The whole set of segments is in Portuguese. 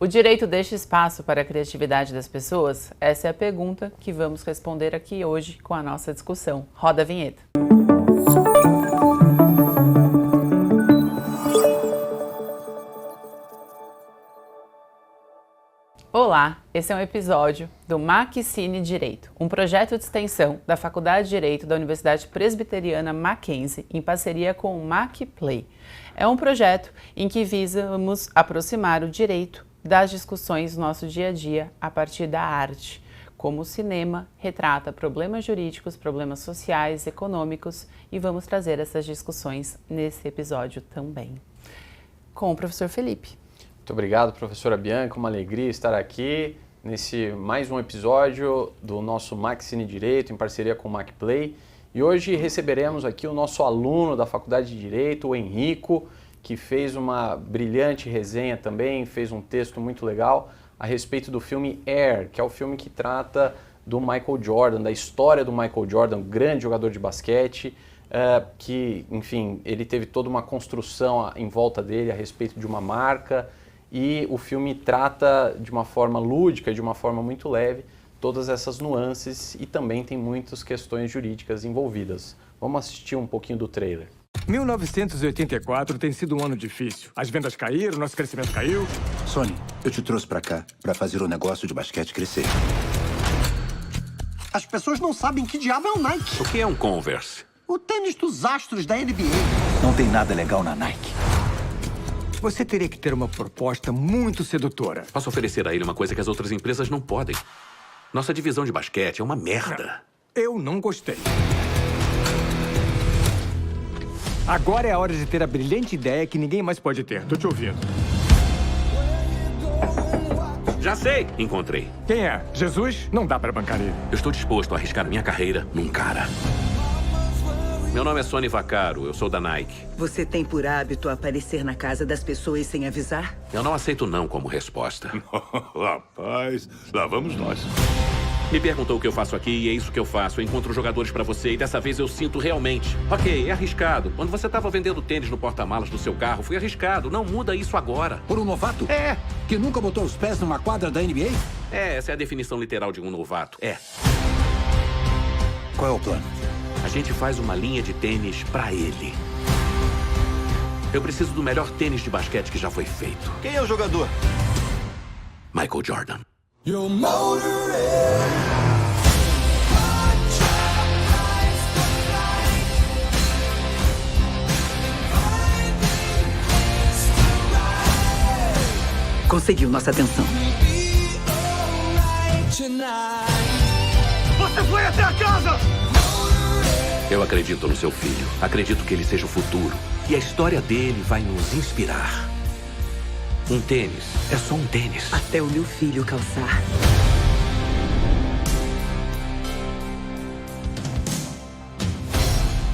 O direito deixa espaço para a criatividade das pessoas? Essa é a pergunta que vamos responder aqui hoje com a nossa discussão. Roda a vinheta. Olá, esse é um episódio do MacCine Direito, um projeto de extensão da Faculdade de Direito da Universidade Presbiteriana Mackenzie, em parceria com o MacPlay. É um projeto em que visamos aproximar o direito das discussões do nosso dia a dia a partir da arte, como o cinema retrata problemas jurídicos, problemas sociais, econômicos, e vamos trazer essas discussões nesse episódio também. Com o professor Felipe. Muito obrigado, professora Bianca, uma alegria estar aqui nesse mais um episódio do nosso MacCine Direito, em parceria com o MacPlay. E hoje receberemos aqui o nosso aluno da Faculdade de Direito, o Henrico, que fez uma brilhante resenha também, fez um texto muito legal a respeito do filme Air, que é o filme que trata do Michael Jordan, da história do Michael Jordan, um grande jogador de basquete, que, enfim, ele teve toda uma construção em volta dele a respeito de uma marca, e o filme trata de uma forma lúdica, de uma forma muito leve, todas essas nuances, e também tem muitas questões jurídicas envolvidas. Vamos assistir um pouquinho do trailer. 1984 tem sido um ano difícil. As vendas caíram, nosso crescimento caiu. Sonny, eu te trouxe pra cá pra fazer o negócio de basquete crescer. As pessoas não sabem que diabo é um Nike. O que é um Converse? O tênis dos astros da NBA. Não tem nada legal na Nike. Você teria que ter uma proposta muito sedutora. Posso oferecer a ele uma coisa que as outras empresas não podem. Nossa divisão de basquete é uma merda. Eu não gostei. Agora é a hora de ter a brilhante ideia que ninguém mais pode ter. Tô te ouvindo. Já sei! Encontrei. Quem é? Jesus? Não dá pra bancar ele. Eu estou disposto a arriscar minha carreira num cara. Meu nome é Sonny Vaccaro, eu sou da Nike. Você tem por hábito aparecer na casa das pessoas sem avisar? Eu não aceito não como resposta. Rapaz, lá vamos nós. Me perguntou o que eu faço aqui e é isso que eu faço. Eu encontro jogadores pra você e dessa vez eu sinto realmente. Ok, é arriscado. Quando você estava vendendo tênis no porta-malas do seu carro, foi arriscado. Não muda isso agora. Por um novato? É. Que nunca botou os pés numa quadra da NBA? Essa é a definição literal de um novato. É. Qual é o plano? A gente faz uma linha de tênis pra ele. Eu preciso do melhor tênis de basquete que já foi feito. Quem é o jogador? Michael Jordan. Conseguiu nossa atenção. Você foi até a casa! Eu acredito no seu filho. Acredito que ele seja o futuro. E a história dele vai nos inspirar. Um tênis é só um tênis. Até o meu filho calçar.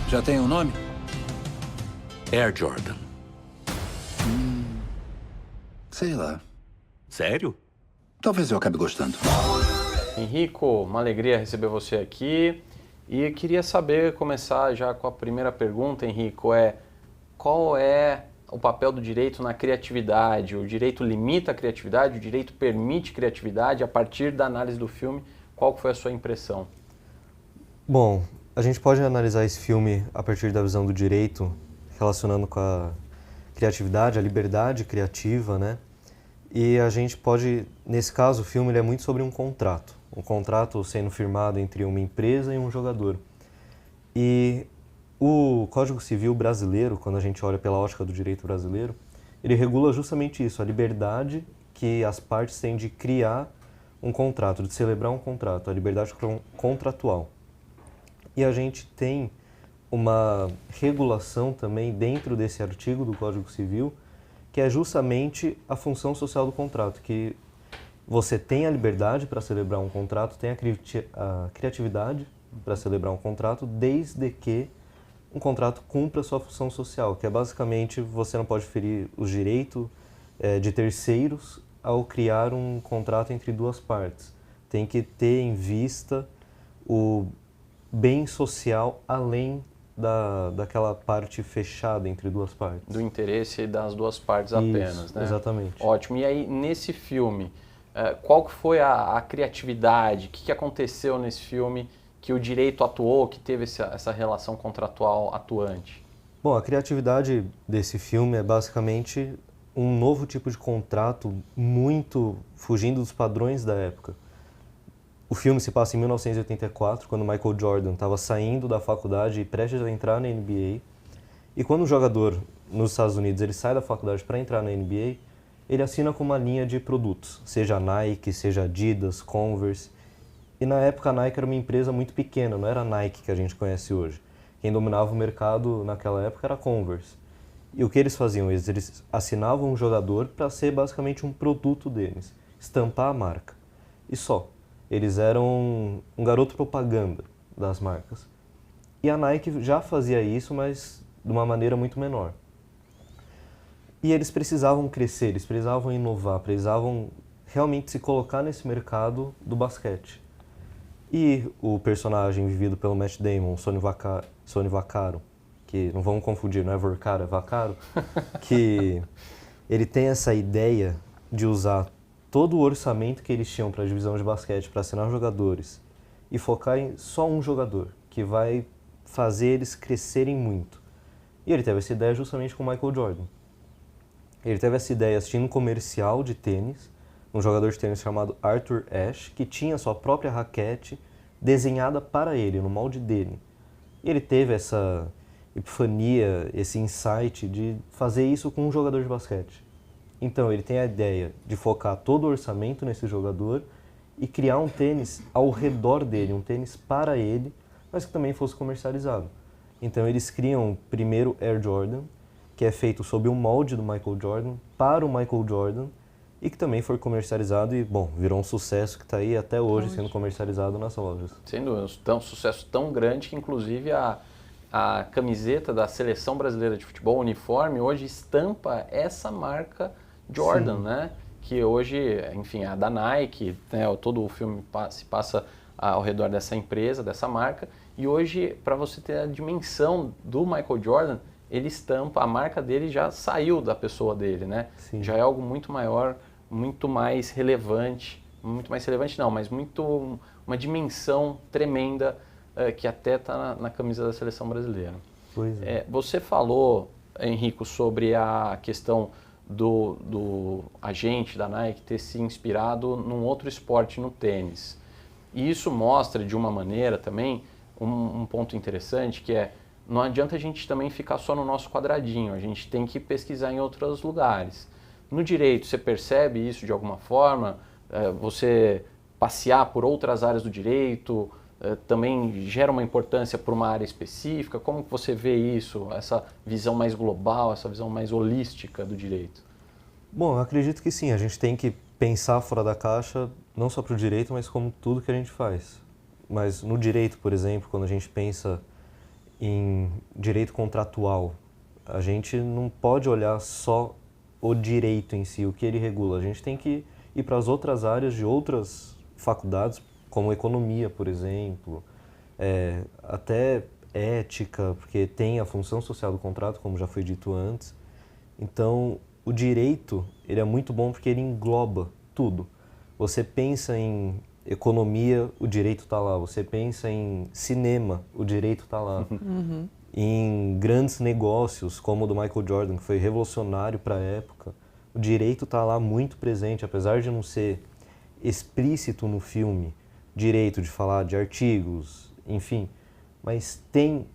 Já tem um nome? Air Jordan. Sei lá. Sério? Talvez eu acabe gostando. Henrico, uma alegria receber você aqui. E queria saber, começar já com a primeira pergunta, Henrico, qual é o papel do direito na criatividade? O direito limita a criatividade? O direito permite criatividade? A partir da análise do filme, qual foi a sua impressão? Bom, a gente pode analisar esse filme a partir da visão do direito, relacionando com a criatividade, a liberdade criativa, né? E a gente pode, nesse caso, o filme ele é muito sobre um contrato sendo firmado entre uma empresa e um jogador. E o Código Civil brasileiro, quando a gente olha pela ótica do direito brasileiro, ele regula justamente isso, a liberdade que as partes têm de criar um contrato, de celebrar um contrato, a liberdade contratual. E a gente tem uma regulação também dentro desse artigo do Código Civil, que é justamente a função social do contrato, que você tem a liberdade para celebrar um contrato, tem a criatividade para celebrar um contrato, desde que um contrato cumpra a sua função social, que é basicamente você não pode ferir os direitos de terceiros ao criar um contrato entre duas partes. Tem que ter em vista o bem social além daquela parte fechada entre duas partes. Do interesse das duas partes apenas, Isso, né? exatamente. Ótimo. E aí, nesse filme, qual que foi a criatividade? O que aconteceu nesse filme que o direito atuou, que teve essa relação contratual atuante? Bom, a criatividade desse filme é basicamente um novo tipo de contrato muito fugindo dos padrões da época. O filme se passa em 1984, quando Michael Jordan estava saindo da faculdade e prestes a entrar na NBA. E quando o jogador, nos Estados Unidos, ele sai da faculdade para entrar na NBA, ele assina com uma linha de produtos, seja Nike, seja Adidas, Converse. E na época a Nike era uma empresa muito pequena, não era a Nike que a gente conhece hoje. Quem dominava o mercado naquela época era a Converse. E o que eles faziam? Eles assinavam um jogador para ser basicamente um produto deles, estampar a marca. E só. Eles eram um garoto propaganda das marcas. E a Nike já fazia isso, mas de uma maneira muito menor. E eles precisavam crescer, eles precisavam inovar, precisavam realmente se colocar nesse mercado do basquete. E o personagem vivido pelo Matt Damon, Sonny Vaccaro, que não vamos confundir, não é Vorcaro, é Vaccaro, que ele tem essa ideia de usar todo o orçamento que eles tinham para a divisão de basquete, para assinar jogadores, e focar em só um jogador, que vai fazer eles crescerem muito. E ele teve essa ideia justamente com o Michael Jordan. Ele teve essa ideia assistindo um comercial de tênis, um jogador de tênis chamado Arthur Ashe, que tinha sua própria raquete desenhada para ele, no molde dele. E ele teve essa epifania, esse insight de fazer isso com um jogador de basquete. Então, ele tem a ideia de focar todo o orçamento nesse jogador e criar um tênis ao redor dele, um tênis para ele, mas que também fosse comercializado. Então, eles criam o primeiro Air Jordan, que é feito sob o molde do Michael Jordan, para o Michael Jordan, e que também foi comercializado e, bom, virou um sucesso que está aí até hoje sendo comercializado nas lojas. Sem dúvida, um sucesso tão grande que, inclusive, a camiseta da Seleção Brasileira de Futebol, o uniforme, hoje estampa essa marca Jordan, sim, né? Que hoje, enfim, é a da Nike, né? Todo o filme se passa ao redor dessa empresa, dessa marca. E hoje, para você ter a dimensão do Michael Jordan, ele estampa, a marca dele já saiu da pessoa dele, né? Sim. Já é algo muito maior, muito mais relevante não, mas uma dimensão tremenda que até está na camisa da Seleção Brasileira. Pois é. Você falou, Henrico, sobre a questão do agente da Nike ter se inspirado num outro esporte, no tênis. E isso mostra, de uma maneira também, um ponto interessante, que é, não adianta a gente também ficar só no nosso quadradinho, a gente tem que pesquisar em outros lugares. No direito, você percebe isso de alguma forma? Você passear por outras áreas do direito também gera uma importância por uma área específica? Como que você vê isso, essa visão mais global, essa visão mais holística do direito? Bom, eu acredito que sim, a gente tem que pensar fora da caixa, não só para o direito, mas como tudo que a gente faz. Mas no direito, por exemplo, quando a gente pensa em direito contratual, a gente não pode olhar só o direito em si, o que ele regula. A gente tem que ir para as outras áreas de outras faculdades, como economia, por exemplo, até ética, porque tem a função social do contrato, como já foi dito antes. Então, o direito, ele é muito bom porque ele engloba tudo. Você pensa em economia, o direito está lá. Você pensa em cinema, o direito está lá. Uhum. Em grandes negócios, como o do Michael Jordan, que foi revolucionário para a época, o direito está lá muito presente, apesar de não ser explícito no filme, direito de falar de artigos, enfim, mas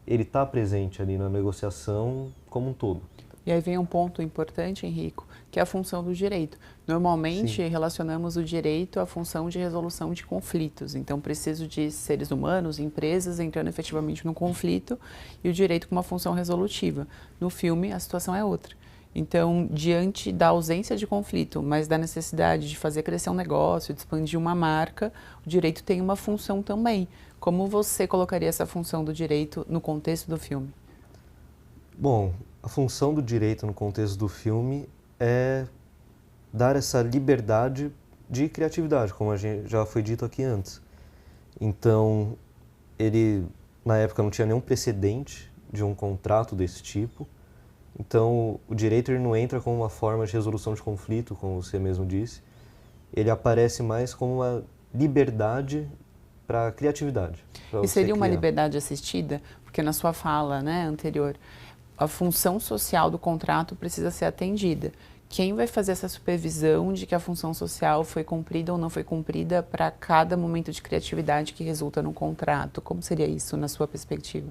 ele está presente ali na negociação como um todo. E aí vem um ponto importante, Henrico, que é a função do direito. Normalmente, sim, relacionamos o direito à função de resolução de conflitos. Então, preciso de seres humanos, empresas entrando efetivamente no conflito e o direito com uma função resolutiva. No filme, a situação é outra. Então, diante da ausência de conflito, mas da necessidade de fazer crescer um negócio, de expandir uma marca, o direito tem uma função também. Como você colocaria essa função do direito no contexto do filme? Bom, a função do direito no contexto do filme é dar essa liberdade de criatividade, como já foi dito aqui antes. Então, ele, na época, não tinha nenhum precedente de um contrato desse tipo. Então, o direito ele não entra como uma forma de resolução de conflito, como você mesmo disse. Ele aparece mais como uma liberdade para a criatividade. E seria uma liberdade assistida? Porque na sua fala, né, anterior, a função social do contrato precisa ser atendida. Quem vai fazer essa supervisão de que a função social foi cumprida ou não foi cumprida para cada momento de criatividade que resulta no contrato? Como seria isso na sua perspectiva?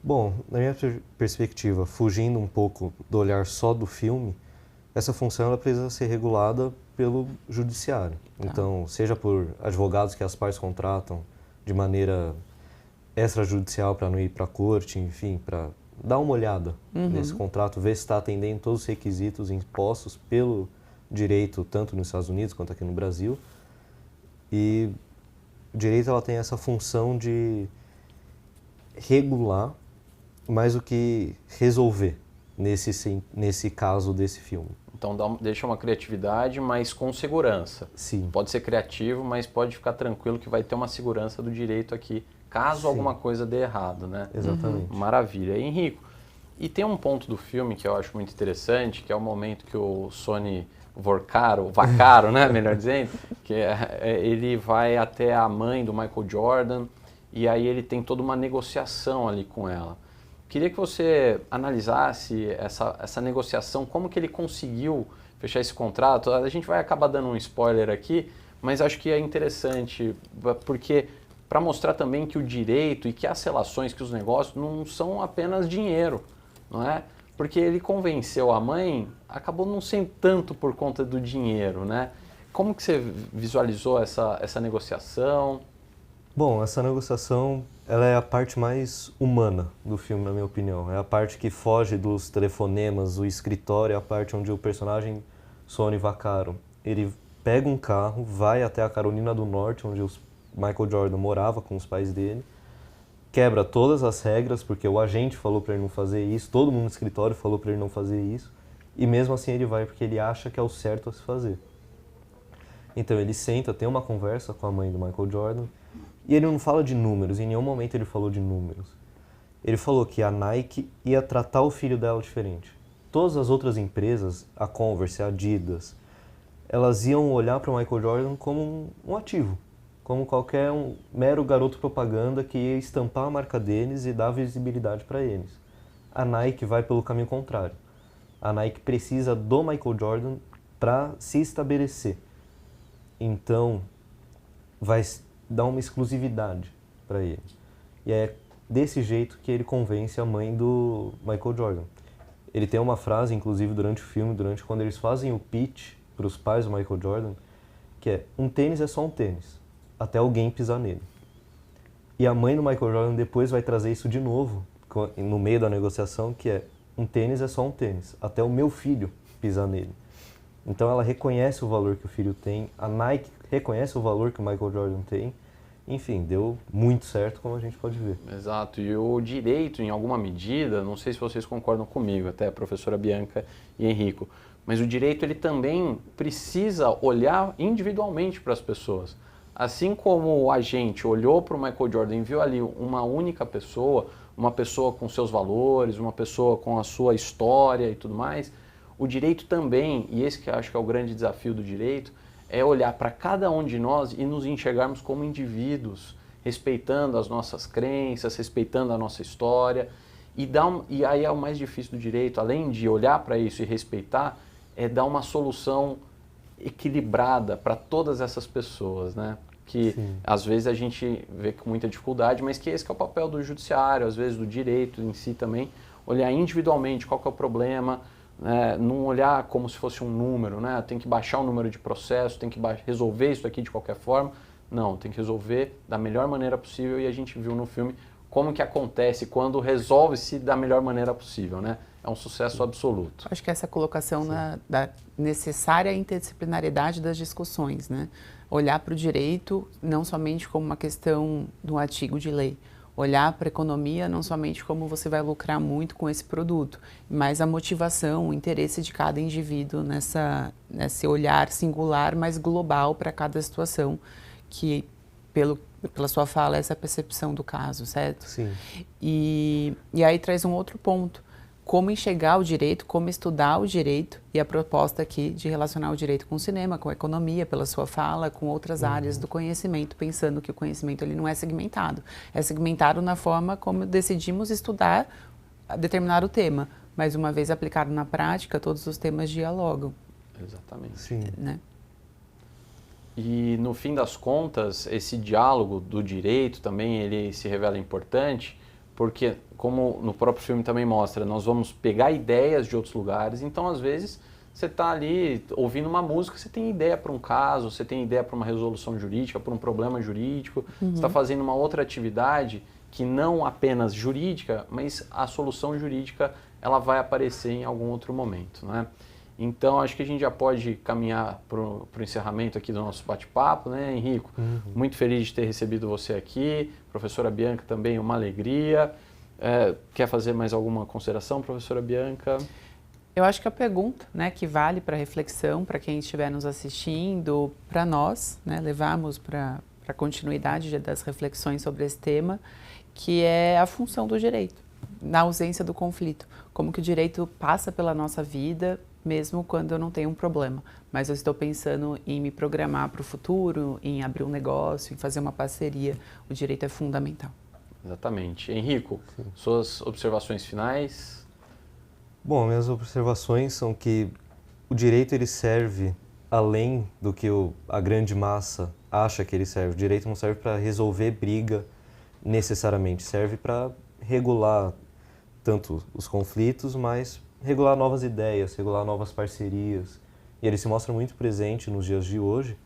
Bom, na minha perspectiva, fugindo um pouco do olhar só do filme, essa função ela precisa ser regulada pelo judiciário. Tá. Então, seja por advogados que as partes contratam de maneira extrajudicial para não ir para a corte, enfim, para dar uma olhada nesse contrato, ver se está atendendo todos os requisitos impostos pelo direito, tanto nos Estados Unidos quanto aqui no Brasil. E o direito ela tem essa função de regular mais do que resolver nesse caso desse filme. Então deixa uma criatividade, mas com segurança. Sim. Pode ser criativo, mas pode ficar tranquilo que vai ter uma segurança do direito aqui, caso alguma coisa dê errado, né? Exatamente. Maravilha. Henrico, e tem um ponto do filme que eu acho muito interessante, que é o momento que o Sonny Vaccaro, né, melhor dizendo, que ele vai até a mãe do Michael Jordan e aí ele tem toda uma negociação ali com ela. Queria que você analisasse essa negociação, como que ele conseguiu fechar esse contrato. A gente vai acabar dando um spoiler aqui, mas acho que é interessante, porque para mostrar também que o direito e que as relações, que os negócios não são apenas dinheiro, não é? Porque ele convenceu a mãe, acabou não sendo tanto por conta do dinheiro, né? Como que você visualizou essa negociação? Bom, essa negociação ela é a parte mais humana do filme, na minha opinião. É a parte que foge dos telefonemas, o escritório, é a parte onde o personagem Sonny Vaccaro, ele pega um carro, vai até a Carolina do Norte, onde o Michael Jordan morava com os pais dele, quebra todas as regras, porque o agente falou para ele não fazer isso, todo mundo no escritório falou para ele não fazer isso, e mesmo assim ele vai porque ele acha que é o certo a se fazer. Então ele senta, tem uma conversa com a mãe do Michael Jordan, e ele não fala de números, em nenhum momento ele falou de números. Ele falou que a Nike ia tratar o filho dela diferente. Todas as outras empresas, a Converse, a Adidas, elas iam olhar para o Michael Jordan como um ativo, como qualquer mero garoto propaganda que ia estampar a marca deles e dar visibilidade para eles. A Nike vai pelo caminho contrário. A Nike precisa do Michael Jordan para se estabelecer. Então, vai dar uma exclusividade para ele. E é desse jeito que ele convence a mãe do Michael Jordan. Ele tem uma frase, inclusive, durante o filme, quando eles fazem o pitch para os pais do Michael Jordan, que é: um tênis é só um tênis, até alguém pisar nele. E a mãe do Michael Jordan depois vai trazer isso de novo, no meio da negociação, que é: um tênis é só um tênis, até o meu filho pisar nele. Então ela reconhece o valor que o filho tem, a Nike reconhece o valor que o Michael Jordan tem. Enfim, deu muito certo, como a gente pode ver. Exato, e o direito, em alguma medida, não sei se vocês concordam comigo, até a professora Bianca e Henrico, mas o direito ele também precisa olhar individualmente para as pessoas. Assim como o agente olhou para o Michael Jordan e viu ali uma única pessoa, uma pessoa com seus valores, uma pessoa com a sua história e tudo mais, o direito também, e esse que eu acho que é o grande desafio do direito, é olhar para cada um de nós e nos enxergarmos como indivíduos, respeitando as nossas crenças, respeitando a nossa história. E aí é o mais difícil do direito, além de olhar para isso e respeitar, é dar uma solução equilibrada para todas essas pessoas, né? Que às vezes a gente vê com muita dificuldade, mas que esse que é o papel do judiciário, às vezes do direito em si também, olhar individualmente qual que é o problema, não olhar como se fosse um número, né? Tem que baixar o número de processo, tem que resolver isso aqui de qualquer forma. Não, tem que resolver da melhor maneira possível, e a gente viu no filme como que acontece quando resolve-se da melhor maneira possível, né? É um sucesso absoluto. Acho que essa colocação da necessária interdisciplinaridade das discussões, né? Olhar para o direito não somente como uma questão do artigo de lei, olhar para a economia não somente como você vai lucrar muito com esse produto, mas a motivação, o interesse de cada indivíduo nesse olhar singular, mas global para cada situação, que pela sua fala, essa percepção do caso, certo? Sim. E aí traz um outro ponto. Como enxergar o direito, como estudar o direito e a proposta aqui de relacionar o direito com o cinema, com a economia, pela sua fala, com outras áreas do conhecimento, pensando que o conhecimento ele não é segmentado. É segmentado na forma como decidimos estudar determinado tema, mas uma vez aplicado na prática, todos os temas dialogam. Exatamente. Sim. Né? E no fim das contas, esse diálogo do direito também ele se revela importante, porque, como no próprio filme também mostra, nós vamos pegar ideias de outros lugares, então às vezes você está ali ouvindo uma música, você tem ideia para um caso, você tem ideia para uma resolução jurídica, para um problema jurídico, você está fazendo uma outra atividade que não apenas jurídica, mas a solução jurídica ela vai aparecer em algum outro momento, né? Então, acho que a gente já pode caminhar para o encerramento aqui do nosso bate-papo, né, Henrico? Muito feliz de ter recebido você aqui. Professora Bianca também, uma alegria. Quer fazer mais alguma consideração, professora Bianca? Eu acho que a pergunta, né, que vale para reflexão, para quem estiver nos assistindo, para nós, né, levarmos para a continuidade das reflexões sobre esse tema, que é a função do direito, na ausência do conflito. Como que o direito passa pela nossa vida, mesmo quando eu não tenho um problema, mas eu estou pensando em me programar para o futuro, em abrir um negócio, em fazer uma parceria. O direito é fundamental. Exatamente. Henrico, suas observações finais? Bom, minhas observações são que o direito ele serve além do que a grande massa acha que ele serve. O direito não serve para resolver briga necessariamente, serve para regular tanto os conflitos, mas regular novas ideias, regular novas parcerias. E ele se mostra muito presente nos dias de hoje.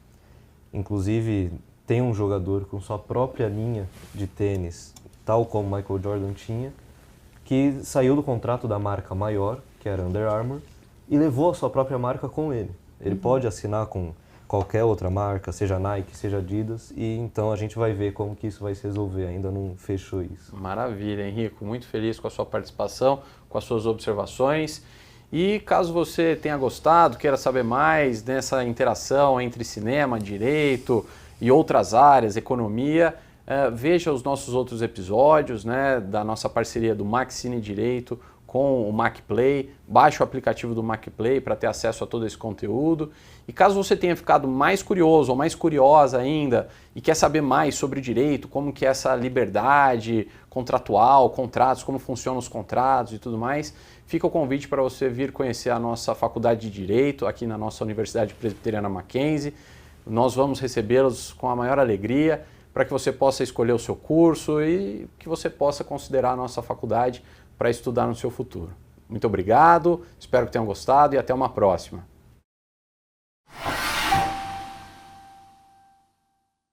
Inclusive, tem um jogador com sua própria linha de tênis, tal como Michael Jordan tinha, que saiu do contrato da marca maior, que era Under Armour, e levou a sua própria marca com ele. Ele pode assinar com qualquer outra marca, seja Nike, seja Adidas, e então a gente vai ver como que isso vai se resolver, ainda não fechou isso. Maravilha, Henrico, muito feliz com a sua participação, com as suas observações. E caso você tenha gostado, queira saber mais dessa interação entre cinema, direito e outras áreas, economia, veja os nossos outros episódios, né, da nossa parceria do MacCine Direito com o MacPlay. Baixe o aplicativo do MacPlay para ter acesso a todo esse conteúdo. E caso você tenha ficado mais curioso ou mais curiosa ainda e quer saber mais sobre direito, como que é essa liberdade contratual, contratos, como funcionam os contratos e tudo mais, fica o convite para você vir conhecer a nossa Faculdade de Direito aqui na nossa Universidade Presbiteriana Mackenzie. Nós vamos recebê-los com a maior alegria para que você possa escolher o seu curso e que você possa considerar a nossa faculdade para estudar no seu futuro. Muito obrigado, espero que tenham gostado e até uma próxima.